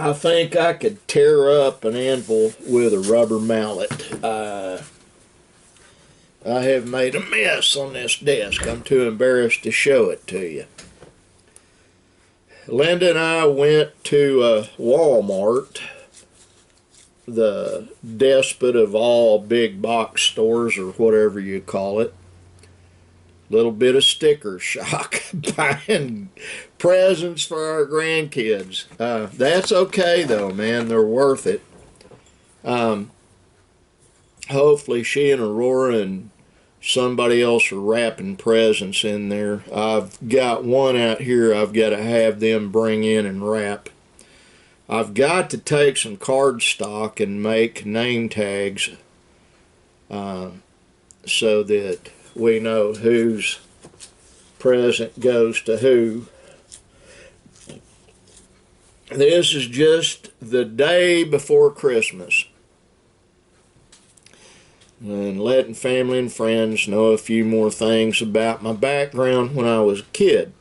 I think I could tear up an anvil with a rubber mallet. I have made a mess on this desk. I'm too embarrassed to show it to you. Linda and I went to Walmart, the despot of all big box stores or whatever you call it. Little bit of sticker shock, buying presents for our grandkids. That's okay though, man. They're worth it. Hopefully she and Aurora and somebody else are wrapping presents in there. I've got one out here I've got to have them bring in and wrap. I've got to take some cardstock and make name tags so that we know whose present goes to who. This is just the day before Christmas, and letting family and friends know a few more things about my background when I was a kid.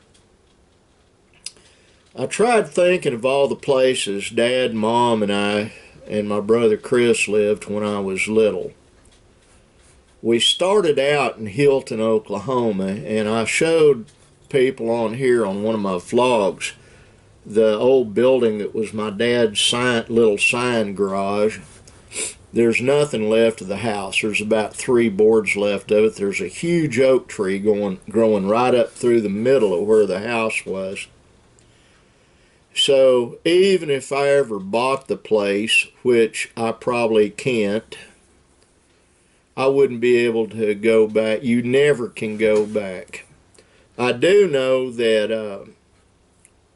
I tried thinking of all the places Dad, Mom, and I and my brother Chris lived when I was little. We started out in Hilton, Oklahoma, and I showed people on here on one of my vlogs the old building that was my dad's little sign garage. There's nothing left of the house. There's about 3 boards left of it. There's a huge oak tree growing right up through the middle of where the house was. So even if I ever bought the place, which I probably can't, I wouldn't be able to go back. You never can go back. I do know that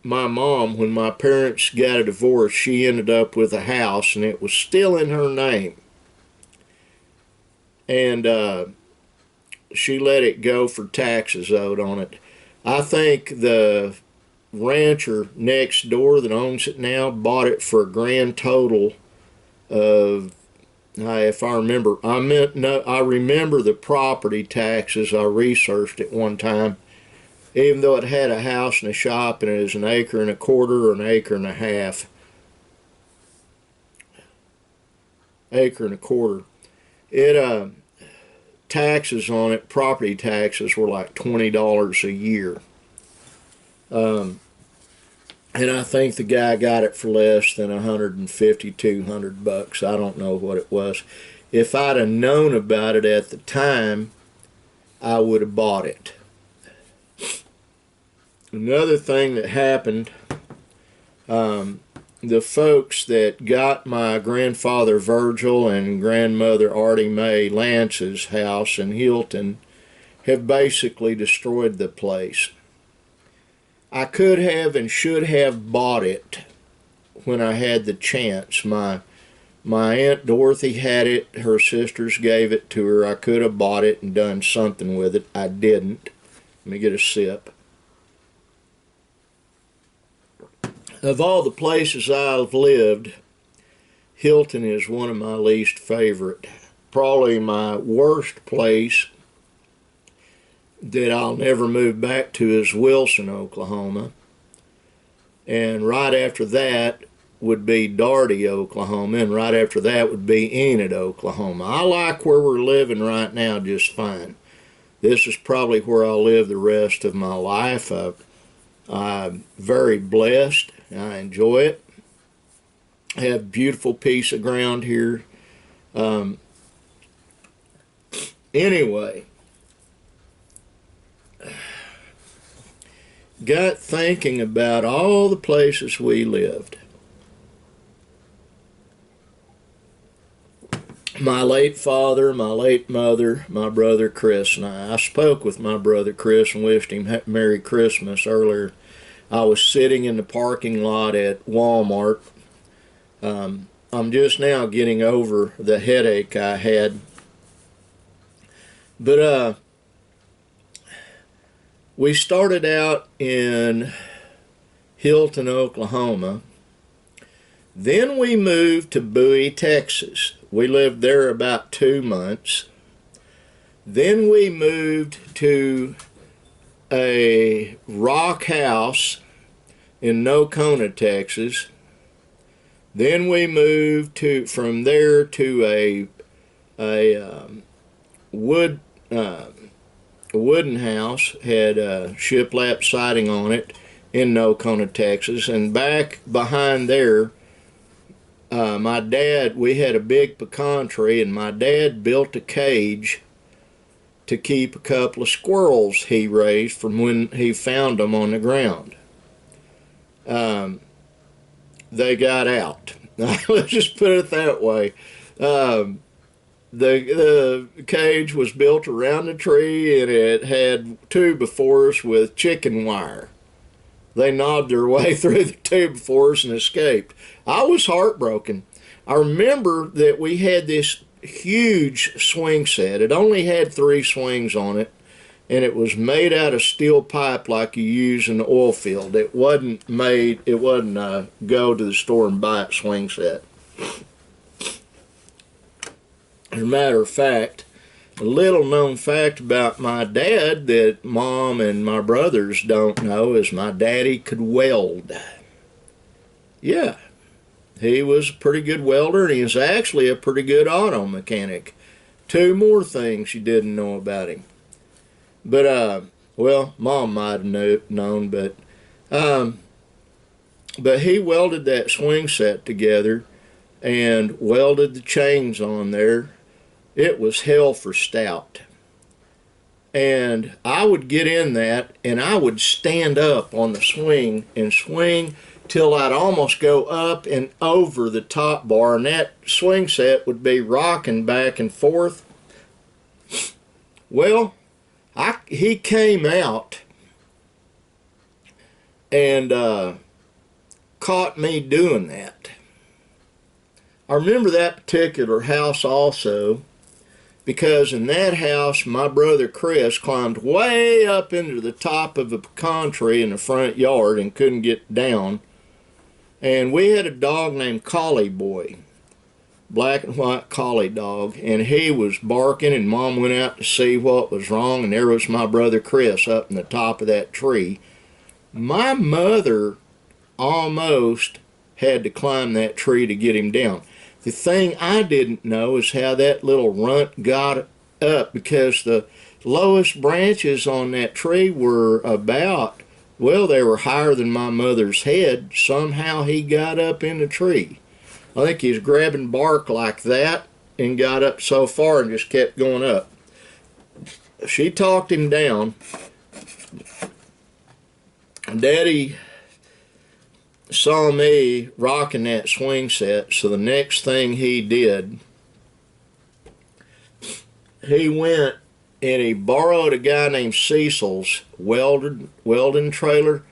my mom, when my parents got a divorce, she ended up with a house, and it was still in her name. And she let it go for taxes owed on it. I think the rancher next door that owns it now bought it for a grand total of, if I remember, I remember the property taxes. I researched it one time. Even though it had a house and a shop, and it was 1.25 acres or 1.5 acres, 1.25 acres. It taxes on it, property taxes were like $20 a year. And I think the guy got it for less than $150, $200. I don't know what it was. If I'd have known about it at the time, I would have bought it. Another thing that happened, the folks that got my grandfather Virgil and grandmother Artie Mae Lance's house in Hilton have basically destroyed the place. I could have and should have bought it when I had the chance. My Aunt Dorothy had it. Her sisters gave it to her. I could have bought it and done something with it. I didn't. Let me get a sip. Of all the places I've lived, Hilton is one of my least favorite. Probably my worst place that I'll never move back to is Wilson, Oklahoma. And right after that would be Daugherty, Oklahoma. And right after that would be Enid, Oklahoma. I like where we're living right now just fine. This is probably where I'll live the rest of my life. I'm very blessed. I enjoy it. I have a beautiful piece of ground here. Anyway, got thinking about all the places we lived. My late father, my late mother, my brother Chris, and I spoke with my brother Chris and wished him Merry Christmas earlier. I was sitting in the parking lot at Walmart. I'm just now getting over the headache I had. But we started out in Hilton, Oklahoma. Then we moved to Bowie, Texas. We lived there about 2 months. Then we moved to a rock house in Nocona, Texas. Then we moved from there to a wood a wooden house, had shiplap siding on it in Nocona, Texas, and back behind there, my dad, we had a big pecan tree, and my dad built a cage to keep a couple of squirrels he raised from when he found them on the ground. They got out. Let's just put it that way. The cage was built around the tree, and it had two-by-fours with chicken wire. They gnawed their way through the two-by-fours and escaped. I was heartbroken. I remember that we had this huge swing set. It only had 3 swings on it, and it was made out of steel pipe like you use in the oil field. It wasn't go to the store and buy a swing set. As a matter of fact, a little known fact about my dad that Mom and my brothers don't know is my daddy could weld. Yeah, he was a pretty good welder, and he was actually a pretty good auto mechanic. 2 more things you didn't know about him. But, well, Mom might have known, but he welded that swing set together and welded the chains on there. It was hell for stout. And I would get in that, and I would stand up on the swing and swing till I'd almost go up and over the top bar, and that swing set would be rocking back and forth. Well, he came out and caught me doing that. I remember that particular house also, because in that house, my brother Chris climbed way up into the top of a pecan tree in the front yard and couldn't get down. And we had a dog named Collie Boy, black and white collie dog, and he was barking, and Mom went out to see what was wrong, and there was my brother Chris up in the top of that tree. My mother almost had to climb that tree to get him down. The thing I didn't know is how that little runt got up, because the lowest branches on that tree were about, well, they were higher than my mother's head. Somehow he got up in the tree. I think he was grabbing bark like that and got up so far and just kept going up. She talked him down. Daddy saw me rocking that swing set, so the next thing he did, he went and he borrowed a guy named Cecil's welding trailer,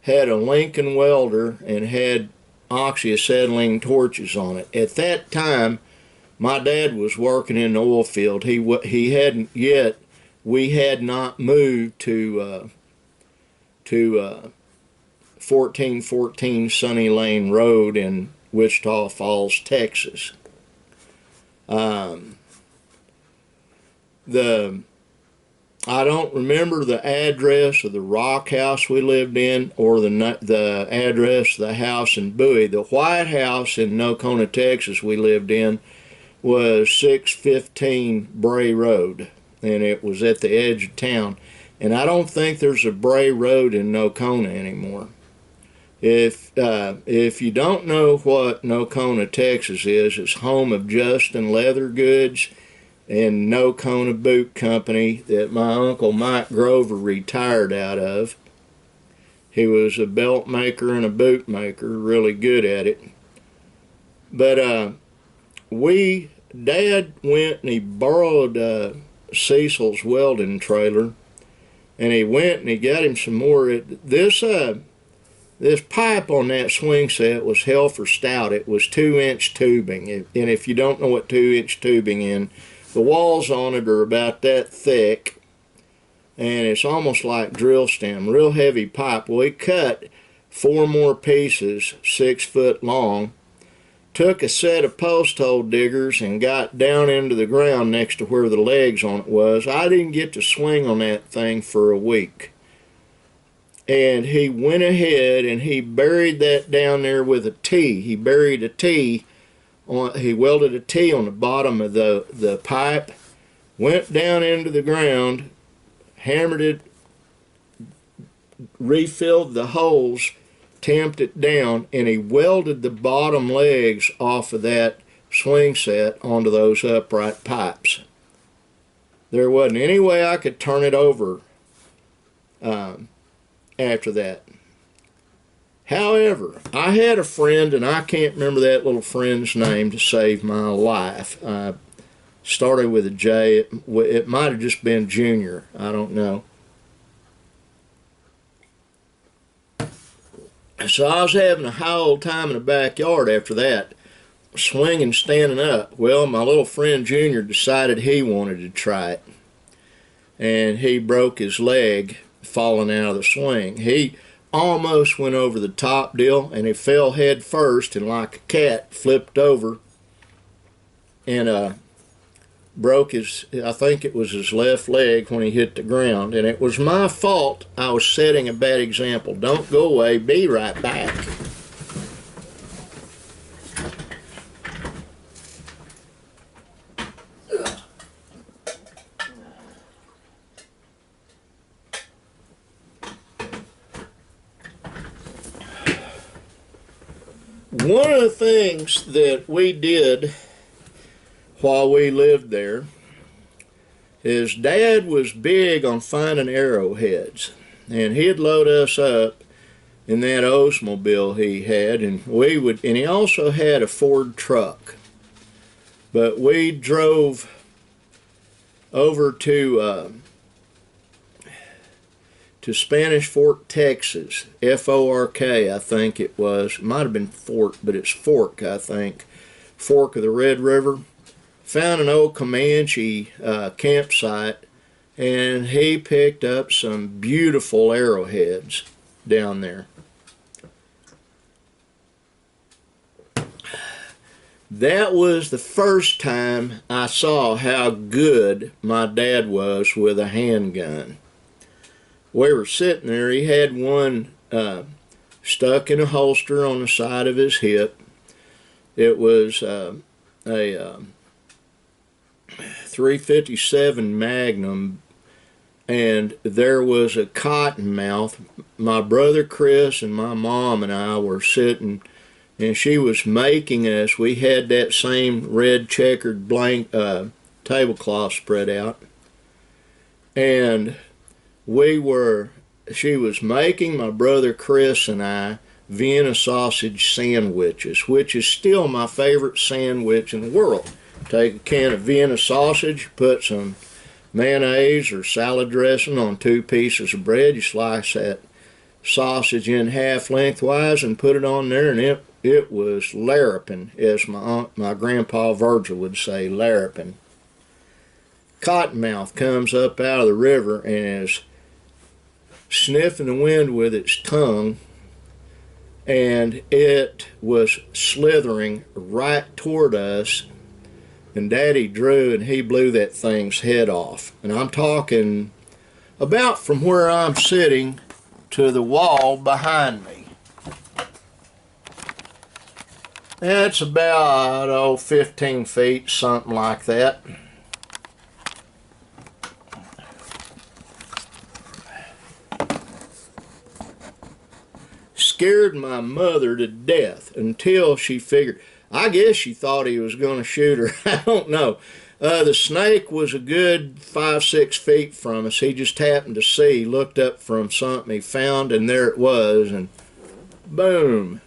had a Lincoln welder, and had oxyacetylene torches on it. At that time, my dad was working in the oil field. He hadn't yet. We had not moved to 1414 Sunny Lane Road in Wichita Falls, Texas. I don't remember the address of the rock house we lived in, or the address of the house in Bowie. The white house in Nocona, Texas we lived in was 615 Bray Road, and it was at the edge of town. And I don't think there's a Bray Road in Nocona anymore. If you don't know what Nocona, Texas is, it's home of Justin Leather Goods and Nocona Boot Company that my Uncle Mike Grover retired out of. He was a belt maker and a boot maker, really good at it. But Dad went and he borrowed Cecil's welding trailer, and he went and he got him some more. This pipe on that swing set was hell for stout. It was 2-inch tubing, and if you don't know what 2-inch tubing is, the walls on it are about that thick, and it's almost like drill stem, real heavy pipe. Well, we cut 4 more pieces, 6 foot long, took a set of post hole diggers and got down into the ground next to where the legs on it was. I didn't get to swing on that thing for a week. And he went ahead and he buried that down there with a T. He buried a T on, he welded a T on the bottom of the pipe, went down into the ground, hammered it, refilled the holes, tamped it down, and he welded the bottom legs off of that swing set onto those upright pipes. There wasn't any way I could turn it over after that. However, I had a friend, and I can't remember that little friend's name to save my life. Started with a J. It might have just been Junior. I don't know. So I was having a high old time in the backyard after that, swinging, standing up. Well, my little friend Junior decided he wanted to try it. And he broke his leg falling out of the swing. He almost went over the top deal, and he fell head first and like a cat flipped over and broke his, I think it was his left leg when he hit the ground. And it was my fault. I was setting a bad example. Don't go away, be right back. One of the things that we did while we lived there is Dad was big on finding arrowheads, and he'd load us up in that Oldsmobile he had, and he also had a Ford truck. But we drove over to Spanish Fork, Texas, F-O-R-K, I think it was. It might have been Fork, but it's Fork, I think. Fork of the Red River. Found an old Comanche campsite, and he picked up some beautiful arrowheads down there. That was the first time I saw how good my dad was with a handgun. We were sitting there, he had one stuck in a holster on the side of his hip. It was a 357 Magnum, and there was a cottonmouth. My brother Chris and my mom and I were sitting, and she was making us, we had that same red checkered blank tablecloth spread out, and she was making my brother Chris and I Vienna sausage sandwiches, which is still my favorite sandwich in the world. Take a can of Vienna sausage, put some mayonnaise or salad dressing on 2 pieces of bread. You slice that sausage in half lengthwise and put it on there, and it was larrapin', as my grandpa Virgil would say, larrapin'. Cottonmouth comes up out of the river and is sniffing the wind with its tongue, and it was slithering right toward us, and Daddy drew and he blew that thing's head off. And I'm talking about from where I'm sitting to the wall behind me. That's about 15 feet, something like that. Scared my mother to death until she figured, I guess she thought he was going to shoot her. I don't know. The snake was a good 5-6 feet from us. He just happened to see, looked up from something he found, and there it was, and boom.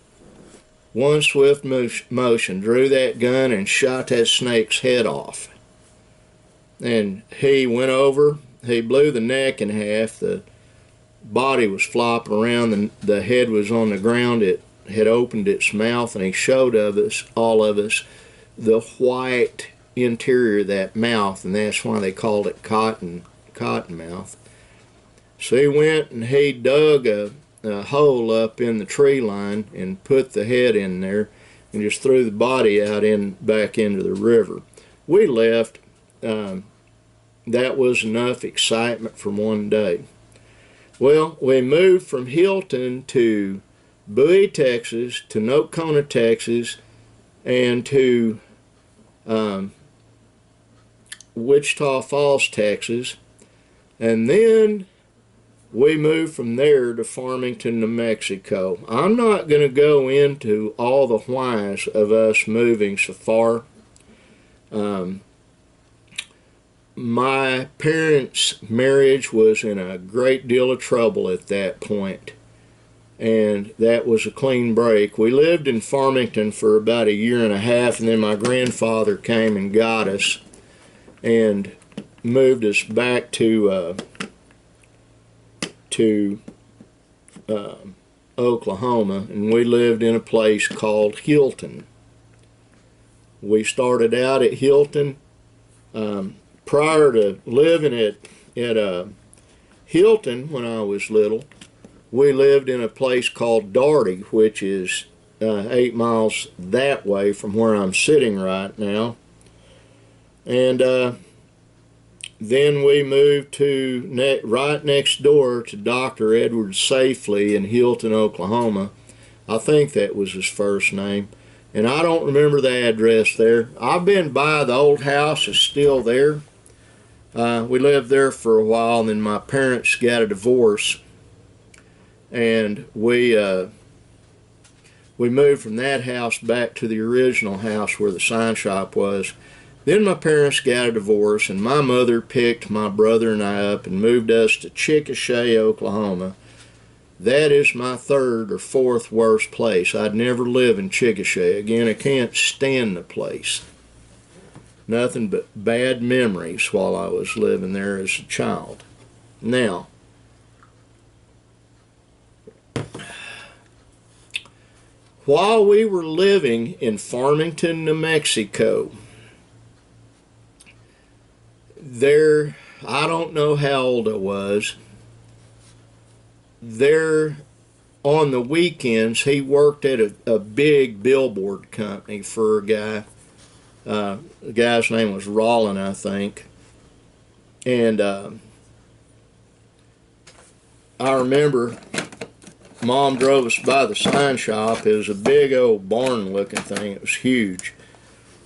One swift motion, drew that gun and shot that snake's head off. And he went over, he blew the neck in half, the body was flopping around, the head was on the ground, it had opened its mouth, and he showed all of us, the white interior of that mouth, and that's why they called it cottonmouth. So he went and he dug a hole up in the tree line and put the head in there and just threw the body out back into the river. We left. That was enough excitement for one day. Well, we moved from Hilton to Bowie, Texas, to Nocona, Texas, and to Wichita Falls, Texas, and then we moved from there to Farmington, New Mexico. I'm not going to go into all the whys of us moving so far. My parents' marriage was in a great deal of trouble at that point, and that was a clean break. We lived in Farmington for about a year and a half, and then my grandfather came and got us and moved us back to Oklahoma, and we lived in a place called Hilton. We started out at Hilton. Prior to living at Hilton when I was little, we lived in a place called Darty, which is 8 miles that way from where I'm sitting right now. And then we moved to right next door to Dr. Edward Safely in Hilton, Oklahoma. I think that was his first name. And I don't remember the address there. I've been by. The old house is still there. We lived there for a while, and then my parents got a divorce, and we moved from that house back to the original house where the sign shop was. Then my parents got a divorce, and my mother picked my brother and I up and moved us to Chickasha, Oklahoma. That is my third or fourth worst place. I'd never live in Chickasha again. I can't stand the place. Nothing but bad memories while I was living there as a child. Now, while we were living in Farmington, New Mexico, there, I don't know how old I was, there on the weekends he worked at a big billboard company for a guy. The guy's name was Rollin, I think. And I remember Mom drove us by the sign shop. It was a big old barn looking thing. It was huge.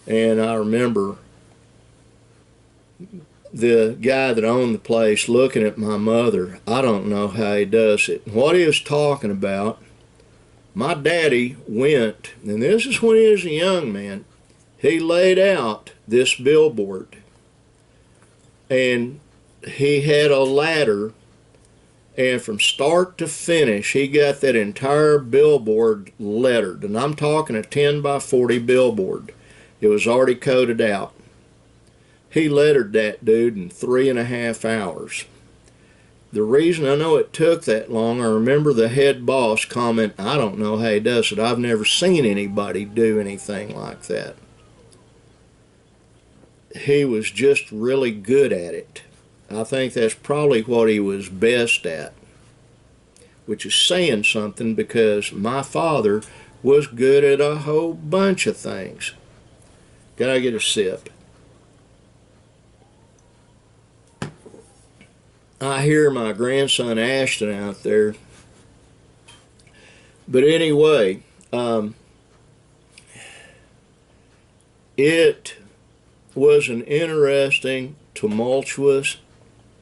And I remember the guy that owned the place looking at my mother. I don't know how he does it. What he was talking about, my daddy went, and this is when he was a young man, he laid out this billboard, and he had a ladder, and from start to finish he got that entire billboard lettered, and I'm talking a 10 by 40 billboard. It was already coated out. He lettered that dude in 3.5 hours. The reason I know it took that long, I remember the head boss comment, I don't know how he does it. I've never seen anybody do anything like that. He was just really good at it. I think that's probably what he was best at, which is saying something because my father was good at a whole bunch of things. Gotta get a sip. I hear my grandson Ashton out there. But anyway, it was an interesting, tumultuous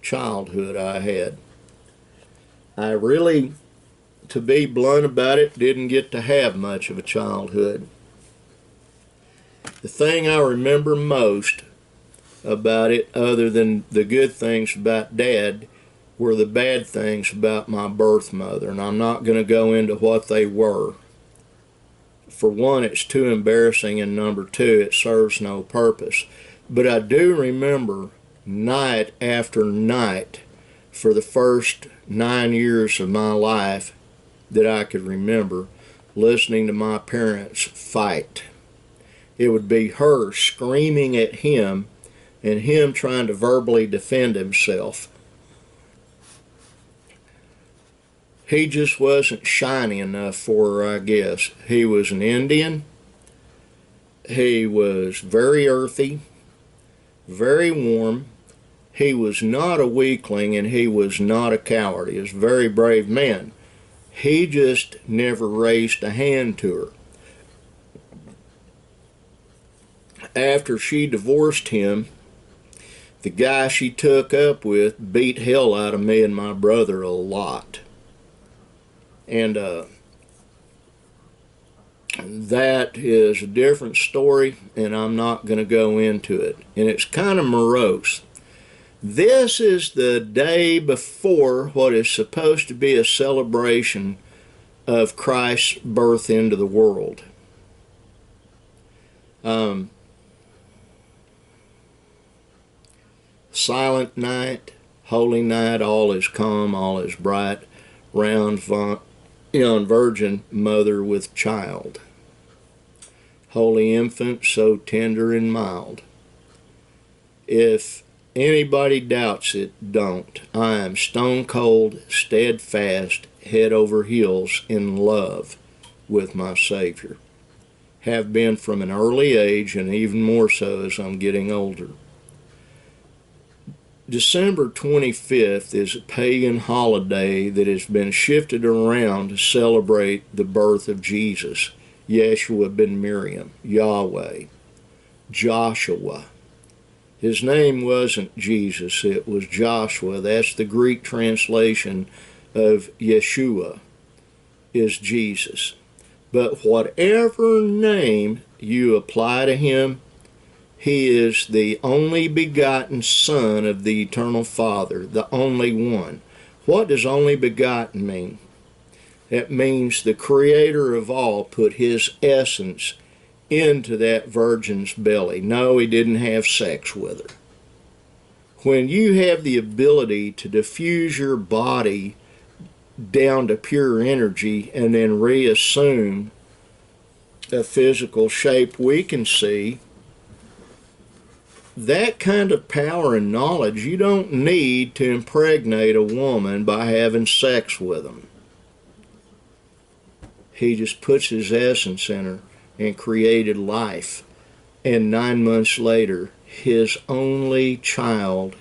childhood I had. I really, to be blunt about it, didn't get to have much of a childhood. The thing I remember most about it, other than the good things about Dad, were the bad things about my birth mother, and I'm not going to go into what they were. For one, it's too embarrassing, and number two, it serves no purpose. But I do remember night after night for the first 9 years of my life that I could remember listening to my parents fight. It would be her screaming at him and him trying to verbally defend himself. He just wasn't shiny enough for her, I guess. He was an Indian. He was very earthy, very warm, He was not a weakling, and he was not a coward. He was a very brave man. He just never raised a hand to her. After she divorced him, the guy she took up with beat hell out of me and my brother a lot. And that is a different story, and I'm not going to go into it. And it's kind of morose. This is the day before what is supposed to be a celebration of Christ's birth into the world. Silent night, holy night, all is calm, all is bright, round young virgin mother with child. Holy infant, so tender and mild. If anybody doubts it, don't. I am stone cold, steadfast, head over heels in love with my Savior. Have been from an early age, and even more so as I'm getting older. December 25th is a pagan holiday that has been shifted around to celebrate the birth of Jesus, Yeshua ben Miriam, Yahweh, Joshua. His name wasn't Jesus, it was Joshua. That's the Greek translation of Yeshua, is Jesus. But whatever name you apply to him, he is the only begotten Son of the Eternal Father, the only one. What does only begotten mean? It means the Creator of all put his essence into that virgin's belly. No, he didn't have sex with her. When you have the ability to diffuse your body down to pure energy and then reassume a physical shape we can see, that kind of power and knowledge, you don't need to impregnate a woman by having sex with them. He just puts his essence in her and created life. And 9 months later, his only child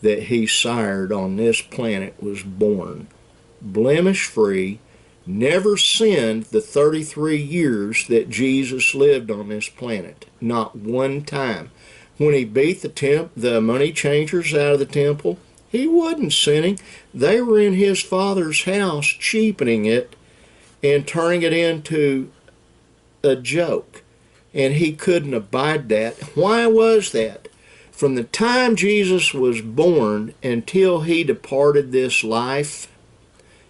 that he sired on this planet was born. Blemish-free, never sinned the 33 years that Jesus lived on this planet. Not one time. When he beat the money changers out of the temple, he wasn't sinning. They were in his Father's house, cheapening it and turning it into a joke. And he couldn't abide that. Why was that? From the time Jesus was born until he departed this life,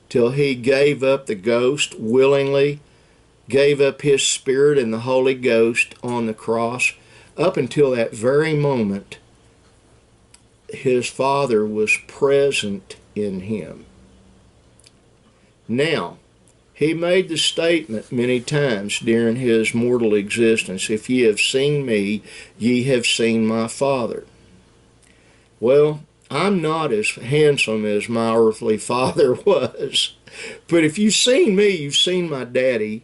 till he gave up the ghost willingly, gave up his spirit and the Holy Ghost on the cross, up until that very moment, his Father was present in him. Now, he made the statement many times during his mortal existence, "If ye have seen me, ye have seen my Father." Well, I'm not as handsome as my earthly father was, but if you've seen me, you've seen my daddy.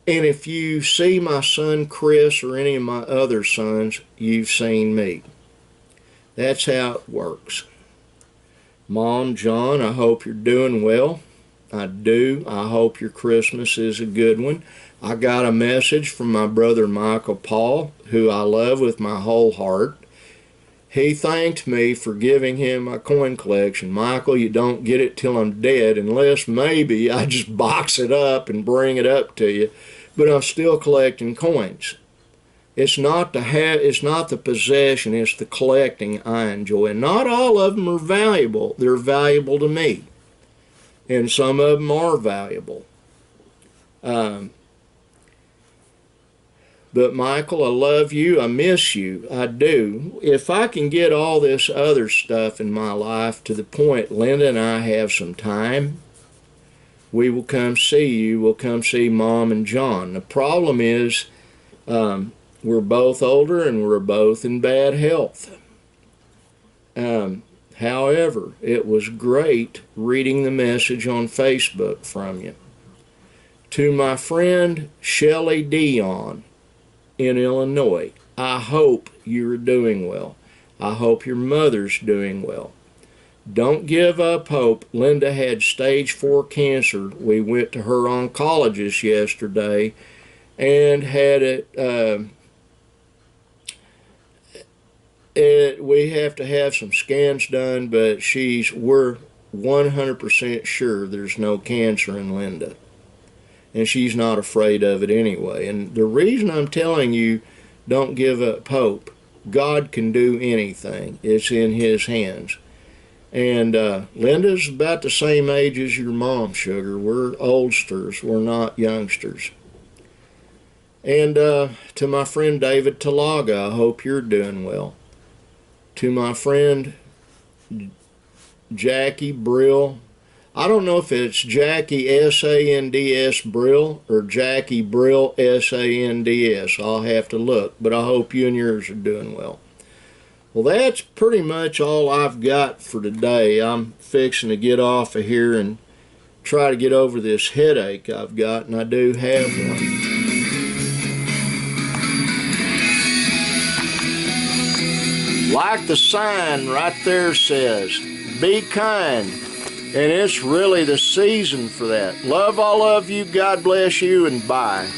And if you see my son Chris or any of my other sons, you've seen me. That's how it works. Mom, John, I hope you're doing well. I do. I hope your Christmas is a good one. I got a message from my brother Michael Paul, who I love with my whole heart. He thanked me for giving him my coin collection. Michael, you don't get it till I'm dead, unless maybe I just box it up and bring it up to you. But I'm still collecting coins. It's not the possession, it's the collecting I enjoy. And not all of them are valuable. They're valuable to me. And some of them are valuable. But Michael, I love you. I miss you. I do. If I can get all this other stuff in my life to the point Linda and I have some time, we will come see you. We'll come see Mom and John. The problem is we're both older and we're both in bad health. However, it was great reading the message on Facebook from you. To my friend Shelley Dion in Illinois, I hope you're doing well. I hope your mother's doing well. Don't give up hope. Linda had stage 4 cancer. We went to her oncologist yesterday and had we have to have some scans done, but we're 100% sure there's no cancer in Linda. And she's not afraid of it anyway. And the reason I'm telling you don't give up hope, God can do anything. It's in His hands. And Linda's about the same age as your mom, Sugar. We're oldsters. We're not youngsters. And to my friend David Talaga, I hope you're doing well. To my friend Jackie Brill, I don't know if it's Jackie S-A-N-D-S Brill or Jackie Brill S-A-N-D-S. I'll have to look, but I hope you and yours are doing well. Well, that's pretty much all I've got for today. I'm fixing to get off of here and try to get over this headache I've got, and I do have one. Like the sign right there says, be kind. And it's really the season for that. Love all of you. God bless you, and bye.